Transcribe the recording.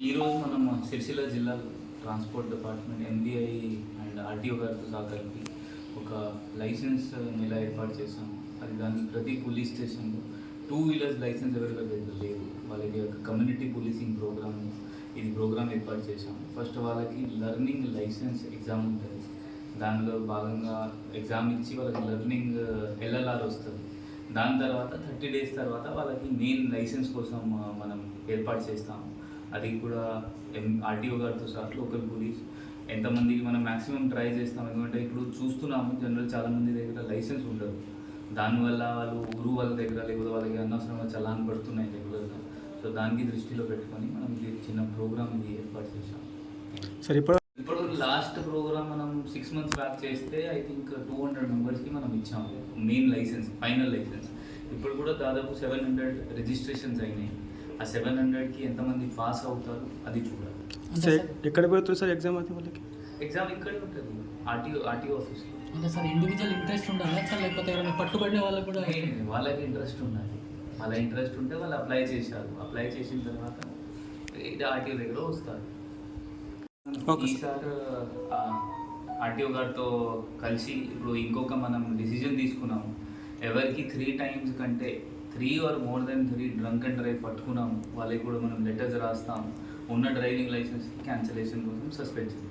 ఈరోజు మనం సిరిసిల్ల జిల్లా transport department MBI and RTO గారితో సహకరించి ఒక లైసెన్స్ నెల ఏర్పాటు చేశాము. అది దాన్ని ప్రతి పోలీస్ స్టేషన్లో 2 వీలర్స్ లైసెన్స్ అవైలబుల్ లేదు. వాళ్ళకి ఒక కమ్యూనిటీ పోలీసింగ్ ప్రోగ్రామ్ ఏర్పాటు చేశాము. ఫస్ట్ వాళ్ళకి లర్నింగ్ లైసెన్స్ ఎగ్జామ్ ఉంటుంది. దానిలో భాగంగా ఎగ్జామ్ ఇచ్చి వాళ్ళకి లర్నింగ్ ఎల్ఎల్ఆర్ వస్తుంది. దాని తర్వాత 30 డేస్ తర్వాత వాళ్ళకి మెయిన్ లైసెన్స్ కోసం మనం ఏర్పాటు చేస్తాము. అది కూడా ఆర్టీఓ గారితో సహా లోకల్ పోలీస్ ఎంతమందికి మనం మ్యాక్సిమం ట్రై చేస్తాం. ఎందుకంటే ఇప్పుడు చూస్తున్నాము జనరల్ చాలామంది దగ్గర లైసెన్స్ ఉండదు. దానివల్ల వాళ్ళు ఊరు వాళ్ళ దగ్గర లేకపోతే వాళ్ళకి అనవసరంగా చలాన్ పడుతున్నాయి రెగ్యులర్గా. సో దానికి దృష్టిలో పెట్టుకొని మనం ఇది చిన్న ప్రోగ్రామ్ ఇది ఏర్పాటు చేసాం. సరే, ఇప్పుడు లాస్ట్ ప్రోగ్రామ్ మనం 6 months బ్యాక్ చేస్తే ఐ థింక్ 200 మెంబర్స్కి మనం ఇచ్చాము మెయిన్ లైసెన్స్, ఫైనల్ లైసెన్స్. ఇప్పుడు కూడా దాదాపు 700 రిజిస్ట్రేషన్స్ అయినాయి. ఆ 700కి ఎంతమంది పాస్ అవుతారు అది చూడాలి. ఎక్కడ పెడుతుంది సార్ ఎగ్జామ్? అయితే వాళ్ళకి ఎగ్జామ్ ఇక్కడే ఉంటుంది, ఆర్టీఓ ఆఫీస్లో. అంటే సార్ ఇండివిజువల్ ఇంట్రెస్ట్ ఉండాలి సార్, లేకపోతే ఎవరైనా పట్టుబడిన వాళ్ళకి కూడా? వాళ్ళకి ఇంట్రెస్ట్ ఉండాలి. వాళ్ళ ఇంట్రెస్ట్ ఉంటే వాళ్ళు అప్లై చేశారు. అప్లై చేసిన తర్వాత ఇది ఆర్టీఓ దగ్గర వస్తారు. ఈసారి ఆర్టీఓ గారితో కలిసి ఇప్పుడు ఇంకొక మనం డిసిజన్ తీసుకున్నాము. ఎవరికి 3 times కంటే 3 or more than 3 drunk and drive పట్టుకున్నాము వాళ్ళకి కూడా మనం లెటర్స్ రాస్తాము. ఉన్న డ్రైవింగ్ లైసెన్స్ క్యాన్సిలేషన్ కోసం సస్పెండ్ చేస్తాం.